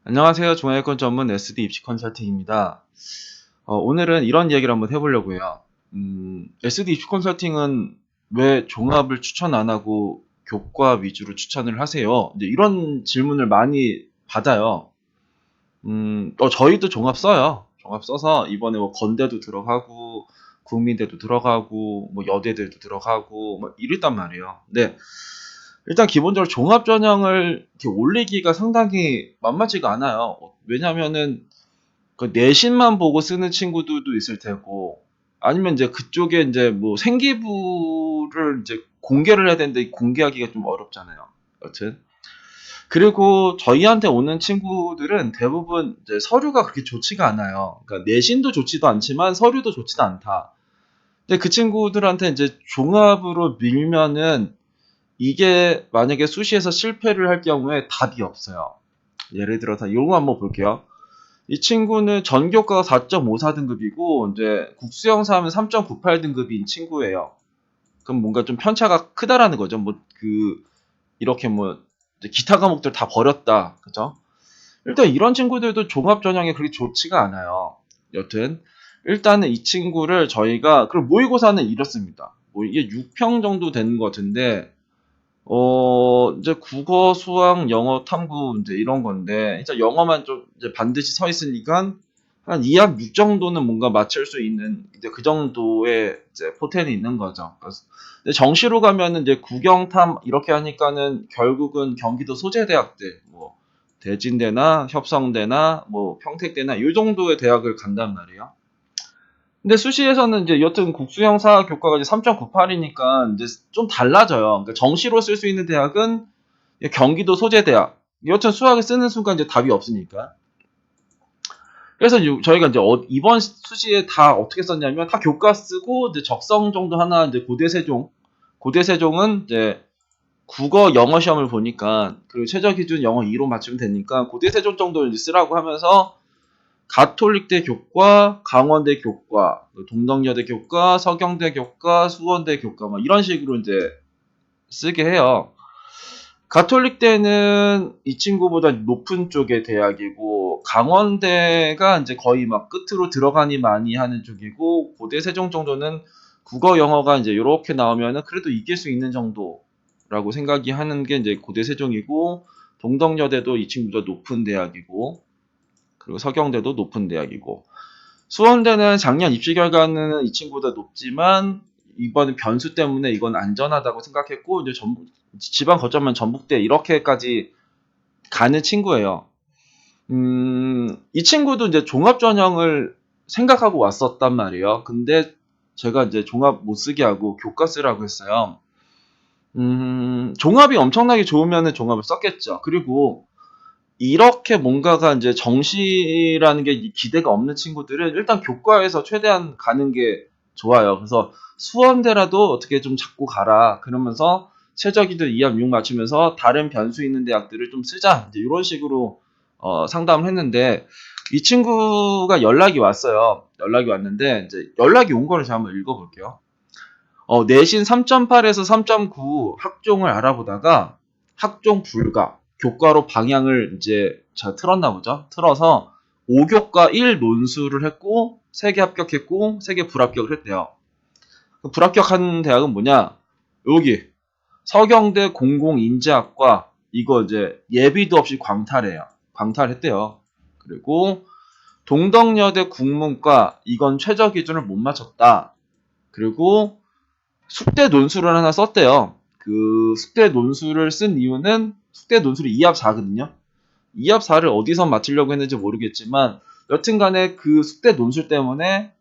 안녕하세요. 중앙일권 전문 SD 입시 컨설팅입니다. 오늘은 이런 얘기를 한번 해보려고 해요. SD 입시 컨설팅은 왜 종합을 추천 안 하고 교과 위주로 추천을 하세요? 이제 이런 질문을 많이 받아요. 저희도 종합 써요. 종합 써서 이번에 뭐 건대도 들어가고, 국민대도 들어가고, 뭐 여대들도 들어가고, 뭐 이랬단 말이에요. 근데 일단 기본적으로 종합 전형을 이렇게 올리기가 상당히 만만치가 않아요. 왜냐면은 그 내신만 보고 쓰는 친구들도 있을 테고, 아니면 이제 그쪽에 이제 뭐 생기부를 이제 공개를 해야 되는데 공개하기가 좀 어렵잖아요. 여튼. 그리고 저희한테 오는 친구들은 대부분 이제 서류가 그렇게 좋지가 않아요. 그러니까 내신도 좋지도 않지만 서류도 좋지도 않다. 근데 그 친구들한테 이제 종합으로 밀면은 이게 만약에 수시에서 실패를 할 경우에 답이 없어요. 예를 들어서 이거 한번 볼게요. 이 친구는 전교과가 4.54등급이고 이제 국수영사 하면 3.98등급인 친구예요. 그럼 뭔가 좀 편차가 크다라는 거죠. 뭐 이렇게 뭐 이제 기타 과목들 다 버렸다. 그죠? 일단 이런 친구들도 종합 전형이 그렇게 좋지가 않아요. 여튼 일단은 이 친구를 저희가 그럼 모의고사는 이렇습니다. 뭐 이게 6평 정도 되는 것 같은데 이제 국어, 수학, 영어, 탐구 이제 이런 건데, 이제 영어만 좀 이제 반드시 서 있으니까 한 2합 6 정도는 뭔가 맞출 수 있는 이제 그 정도의 이제 포텐이 있는 거죠. 근데 정시로 가면은 이제 국영탐 이렇게 하니까는 결국은 경기도 소재대학들, 뭐 대진대나 협성대나 뭐 평택대나 이 정도의 대학을 간단 말이에요. 근데 수시에서는 이제 여튼 국수형사 교과가 이제 3.98이니까 이제 좀 달라져요. 그러니까 정시로 쓸 수 있는 대학은 경기도 소재대학. 여튼 수학을 쓰는 순간 이제 답이 없으니까. 그래서 저희가 이제 이번 수시에 다 어떻게 썼냐면 다 교과 쓰고 이제 적성 정도 하나 이제 고대세종은 이제 국어 영어 시험을 보니까 그리고 최저 기준 영어 2로 맞추면 되니까 고대세종 정도 이제 쓰라고 하면서 가톨릭대 교과, 강원대 교과, 동덕여대 교과, 서경대 교과, 수원대 교과 막 이런 식으로 이제 쓰게 해요. 가톨릭대는 이 친구보다 높은 쪽의 대학이고 강원대가 이제 거의 막 끝으로 들어가니 많이 하는 쪽이고 고대 세종 정도는 국어 영어가 이제 이렇게 나오면은 그래도 이길 수 있는 정도라고 생각이 하는 게 이제 고대 세종이고 동덕여대도 이 친구보다 높은 대학이고 그리고 서경대도 높은 대학이고 수원대는 작년 입시 결과는 이 친구보다 높지만 이번 변수 때문에 이건 안전하다고 생각했고 이제 지방 거점만 전북대 이렇게까지 가는 친구예요. 이 친구도 이제 종합 전형을 생각하고 왔었단 말이에요. 근데 제가 이제 종합 못 쓰게 하고 교과 쓰라고 했어요. 종합이 엄청나게 좋으면은 종합을 썼겠죠. 그리고 이렇게 뭔가가 이제 정시라는 게 기대가 없는 친구들은 일단 교과에서 최대한 가는 게 좋아요. 그래서 수원대라도 어떻게 좀 잡고 가라. 그러면서 최저기준 2합 6 맞추면서 다른 변수 있는 대학들을 좀 쓰자. 이제 이런 식으로 상담을 했는데 이 친구가 연락이 왔어요. 연락이 왔는데 이제 연락이 온 거를 제가 한번 읽어볼게요. 내신 3.8에서 3.9 학종을 알아보다가 학종 불가, 교과로 방향을 이제 잘 틀었나 보죠. 틀어서 5교과 1 논술을 했고 3개 합격했고 3개 불합격을 했대요. 그 불합격한 대학은 뭐냐? 여기 서경대 공공인재학과 이거 이제 예비도 없이 광탈해요. 광탈했대요. 그리고 동덕여대 국문과 이건 최저 기준을 못 맞췄다. 그리고 숙대 논술을 하나 썼대요. 그 숙대 논술을 쓴 이유는 숙대 논술이 2합 4거든요. 2합 4를 어디서 맞추려고 했는지 모르겠지만 여튼간에 그 숙대 논술 때문에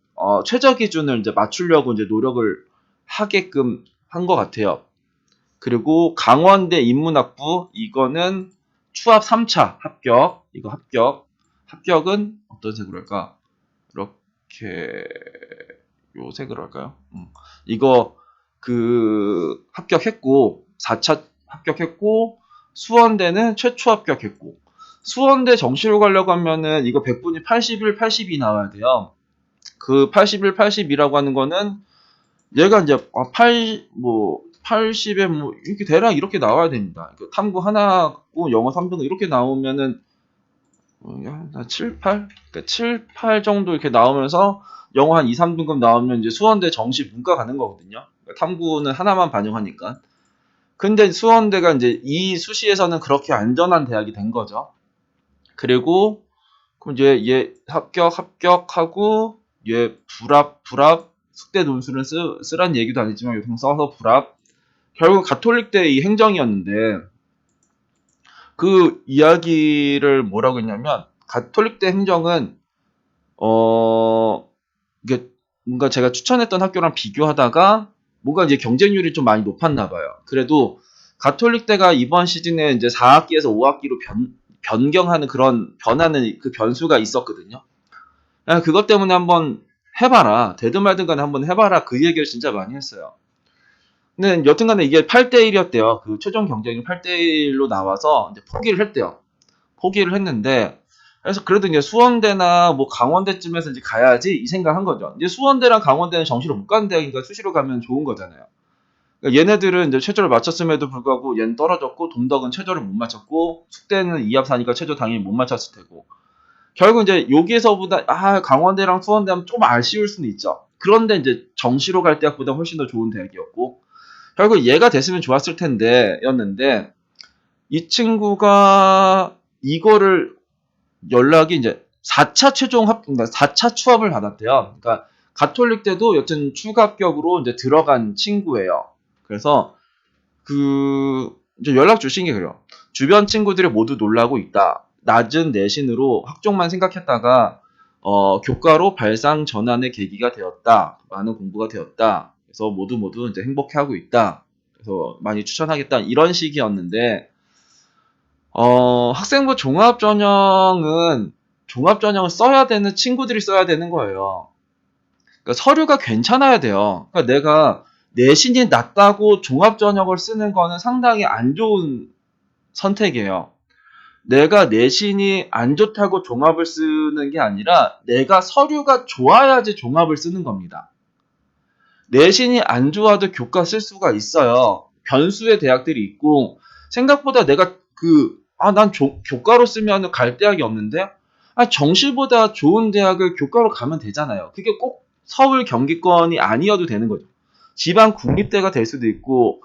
최저 기준을 이제 맞추려고 이제 노력을 하게끔 한 것 같아요. 그리고 강원대 인문학부 이거는 추합 3차 합격. 이거 합격. 합격은 어떤 색으로 할까? 이렇게 요 색으로 할까요? 이거 합격했고 4차 합격했고 수원대는 최초 합격했고 수원대 정시로 가려고 하면은 이거 100분이 81, 82 나와야 돼요. 그 81, 82라고 하는 거는 얘가 이제 80에 뭐 이렇게 대략 이렇게 나와야 됩니다. 탐구 하나고 영어 3등급 이렇게 나오면은 한 7, 8? 그러니까 7, 8 정도 이렇게 나오면서 영어 한 2, 3등급 나오면 이제 수원대 정시 문과 가는 거거든요. 그러니까 탐구는 하나만 반영하니까. 근데 수원대가 이제 이 수시에서는 그렇게 안전한 대학이 된 거죠. 그리고 그럼 이제 얘 합격하고 얘 불합 숙대 논술은 쓰란 얘기도 아니지만 요즘 써서 불합. 결국 가톨릭대 이 행정이었는데 그 이야기를 뭐라고 했냐면 가톨릭대 행정은 이게 뭔가 제가 추천했던 학교랑 비교하다가 뭔가 이제 경쟁률이 좀 많이 높았나 봐요. 그래도 가톨릭대가 이번 시즌에 이제 4학기에서 5학기로 변경하는 그런 변하는 그 변수가 있었거든요. 그것 때문에 한번 해봐라. 되든 말든 간에 한번 해봐라. 그 얘기를 진짜 많이 했어요. 근데 여튼간에 이게 8대1이었대요. 그 최종 경쟁이 8대1로 나와서 이제 포기를 했대요. 포기를 했는데, 그래서 그래도 이제 수원대나 뭐 강원대쯤에서 이제 가야지 이 생각한 거죠. 이제 수원대랑 강원대는 정시로 못 가는 대학이니까 수시로 가면 좋은 거잖아요. 그러니까 얘네들은 이제 최저를 맞췄음에도 불구하고 얘는 떨어졌고 동덕은 최저를 못 맞췄고 숙대는 2합4니까 최저 당연히 못 맞췄을 테고 결국 이제 여기에서보다 강원대랑 수원대 하면 좀 아쉬울 수는 있죠. 그런데 이제 정시로 갈 대학보다 훨씬 더 좋은 대학이었고 결국 얘가 됐으면 좋았을 텐데 였는데 이 친구가 이거를 연락이 이제 4차 그러니까 4차 추합을 받았대요. 그러니까 가톨릭 때도 여튼 추가 합격으로 이제 들어간 친구예요. 그래서 이제 연락 주신 게 그래요. 주변 친구들이 모두 놀라고 있다. 낮은 내신으로 학종만 생각했다가 교과로 발상 전환의 계기가 되었다. 많은 공부가 되었다. 그래서 모두 이제 행복해하고 있다. 그래서 많이 추천하겠다. 이런 식이었는데 학생부 종합전형을 써야 되는 친구들이 써야 되는 거예요. 그러니까 서류가 괜찮아야 돼요. 그러니까 내가 내신이 낮다고 종합전형을 쓰는 거는 상당히 안 좋은 선택이에요. 내가 내신이 안 좋다고 종합을 쓰는 게 아니라 내가 서류가 좋아야지 종합을 쓰는 겁니다. 내신이 안 좋아도 교과 쓸 수가 있어요. 변수의 대학들이 있고 생각보다 내가 난 교과로 쓰면 갈 대학이 없는데 정시보다 좋은 대학을 교과로 가면 되잖아요. 그게 꼭 서울 경기권이 아니어도 되는 거죠. 지방 국립대가 될 수도 있고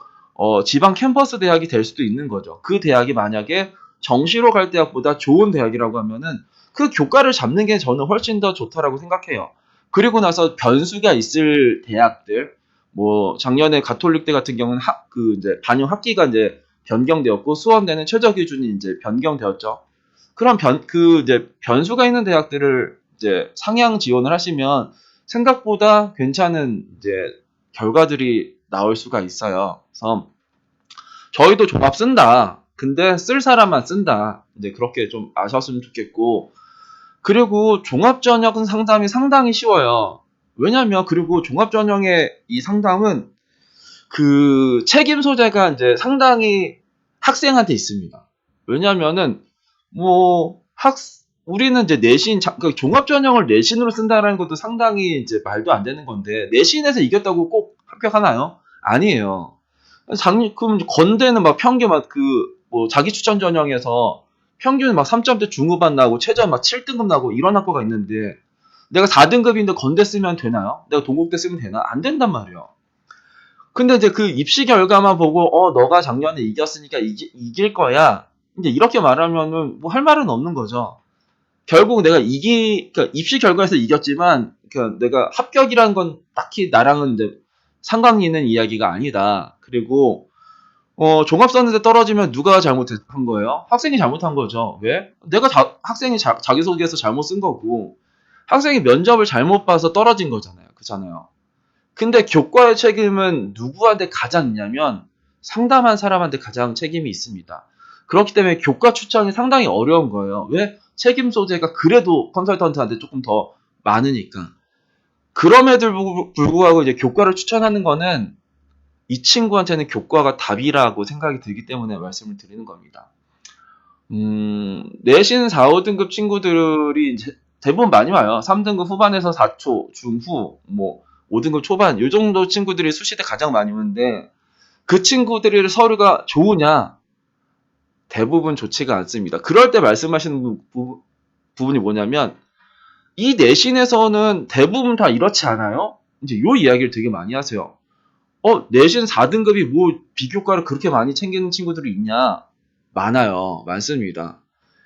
지방 캠퍼스 대학이 될 수도 있는 거죠. 그 대학이 만약에 정시로 갈 대학보다 좋은 대학이라고 하면은 그 교과를 잡는 게 저는 훨씬 더 좋다라고 생각해요. 그리고 나서 변수가 있을 대학들, 뭐 작년에 가톨릭대 같은 경우는 이제 반영 학기가 이제 변경되었고 수원대는 최저 기준이 이제 변경되었죠. 그럼 이제 변수가 있는 대학들을 이제 상향 지원을 하시면 생각보다 괜찮은 이제 결과들이 나올 수가 있어요. 그래서 저희도 종합 쓴다. 근데 쓸 사람만 쓴다. 이제 그렇게 좀 아셨으면 좋겠고 그리고 종합전형 상담이 상당히 쉬워요. 왜냐면 그리고 종합전형의 이 상담은 그 책임 소재가 이제 상당히 학생한테 있습니다. 왜냐면은 뭐 우리는 이제 종합전형을 내신으로 쓴다라는 것도 상당히 이제 말도 안 되는 건데 내신에서 이겼다고 꼭 합격하나요? 아니에요. 그럼 건대는 막 평균 뭐 자기 추천 전형에서 평균 막 3점대 중후반 나고 최저 막 7등급 나고 이런 학교가 있는데 내가 4등급인데 건대 쓰면 되나요? 내가 동국대 쓰면 되나? 안 된단 말이에요. 근데 이제 그 입시 결과만 보고 너가 작년에 이겼으니까 이길 거야. 이제 이렇게 말하면은 뭐 할 말은 없는 거죠. 결국 내가 그러니까 입시 결과에서 이겼지만 그러니까 내가 합격이란 건 딱히 나랑은 이제 상관이 있는 이야기가 아니다. 그리고 종합 썼는데 떨어지면 누가 잘못한 거예요? 학생이 잘못한 거죠. 왜? 학생이 자기소개서 잘못 쓴 거고 학생이 면접을 잘못 봐서 떨어진 거잖아요. 그렇잖아요. 근데 교과의 책임은 누구한테 가장 있냐면 상담한 사람한테 가장 책임이 있습니다. 그렇기 때문에 교과 추천이 상당히 어려운 거예요. 왜? 책임 소재가 그래도 컨설턴트한테 조금 더 많으니까. 그럼에도 불구하고 이제 교과를 추천하는 거는 이 친구한테는 교과가 답이라고 생각이 들기 때문에 말씀을 드리는 겁니다. 내신 4, 5등급 친구들이 이제 대부분 많이 와요. 3등급 후반에서 4초, 중후, 뭐 5등급 초반 이 정도 친구들이 수시대 가장 많이 오는데 그 친구들의 서류가 좋으냐? 대부분 좋지가 않습니다. 그럴 때 말씀하시는 부분이 뭐냐면 이 내신에서는 대부분 다 이렇지 않아요? 이제 요 이야기를 되게 많이 하세요. 내신 4등급이 뭐 비교과를 그렇게 많이 챙기는 친구들이 있냐? 많아요. 많습니다.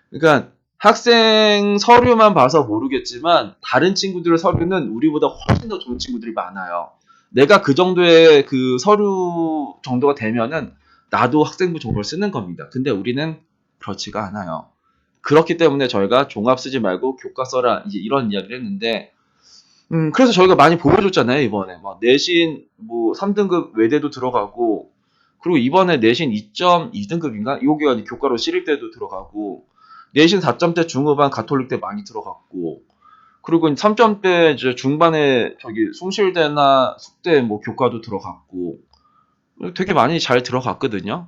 그러니까 학생 서류만 봐서 모르겠지만 다른 친구들의 서류는 우리보다 훨씬 더 좋은 친구들이 많아요. 내가 그 정도의 그 서류 정도가 되면은 나도 학생부 정보를 쓰는 겁니다. 근데 우리는 그렇지가 않아요. 그렇기 때문에 저희가 종합 쓰지 말고 교과 써라 이제 이런 이야기를 했는데 그래서 저희가 많이 보여줬잖아요, 이번에. 막 내신 뭐 3등급 외대도 들어가고, 그리고 이번에 내신 2.2등급인가? 요게 이제 교과로 실입대도 들어가고, 내신 4점대 중후반 가톨릭대 많이 들어갔고, 그리고 3점대 이제 중반에 저기 숭실대나 숙대 뭐 교과도 들어갔고, 되게 많이 잘 들어갔거든요.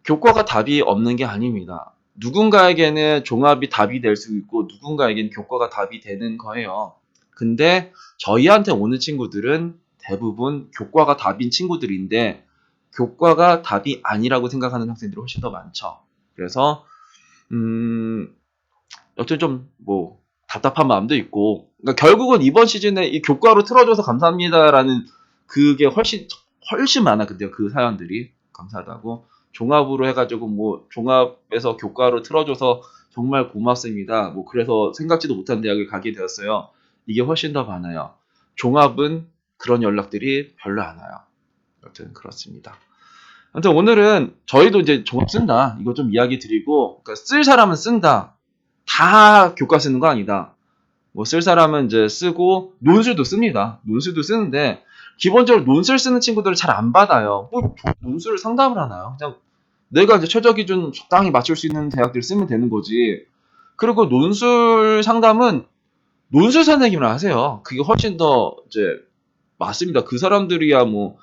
교과가 답이 없는 게 아닙니다. 누군가에게는 종합이 답이 될 수 있고 누군가에게는 교과가 답이 되는 거예요. 근데 저희한테 오는 친구들은 대부분 교과가 답인 친구들인데 교과가 답이 아니라고 생각하는 학생들이 훨씬 더 많죠. 그래서 여튼 좀 뭐 답답한 마음도 있고 그러니까 결국은 이번 시즌에 이 교과로 틀어줘서 감사합니다라는 그게 훨씬 많아. 근데 그 사연들이 감사하다고 종합으로 해가지고 뭐 종합에서 교과로 틀어줘서 정말 고맙습니다. 뭐 그래서 생각지도 못한 대학을 가게 되었어요. 이게 훨씬 더 많아요. 종합은 그런 연락들이 별로 안 와요. 여튼 그렇습니다. 아무튼 오늘은 저희도 이제 종합 쓴다. 이거 좀 이야기 드리고, 그러니까 쓸 사람은 쓴다. 다 교과 쓰는 거 아니다. 뭐 쓸 사람은 이제 쓰고 논술도 씁니다. 논술도 쓰는데 기본적으로 논술 쓰는 친구들은 잘 안 받아요. 뭐 논술을 상담을 하나요? 그냥 내가 이제 최저 기준 적당히 맞출 수 있는 대학들 쓰면 되는 거지. 그리고 논술 상담은 논술 선생님이랑 하세요. 그게 훨씬 더 이제 맞습니다. 그 사람들이야 뭐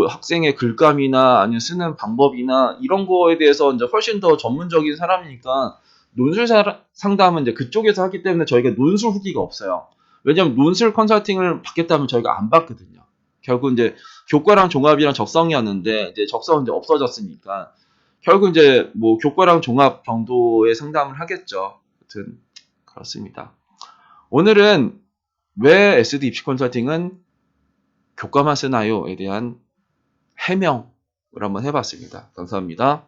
학생의 글감이나 아니면 쓰는 방법이나 이런 거에 대해서 이제 훨씬 더 전문적인 사람이니까 논술 상담은 이제 그쪽에서 하기 때문에 저희가 논술 후기가 없어요. 왜냐면 논술 컨설팅을 받겠다면 저희가 안 받거든요. 결국 이제 교과랑 종합이랑 적성이었는데 이제 적성은 이제 없어졌으니까 결국 이제 뭐 교과랑 종합 정도의 상담을 하겠죠. 아무튼 그렇습니다. 오늘은 왜 SD 입시 컨설팅은 교과만 쓰나요?에 대한 해명을 한번 해봤습니다. 감사합니다.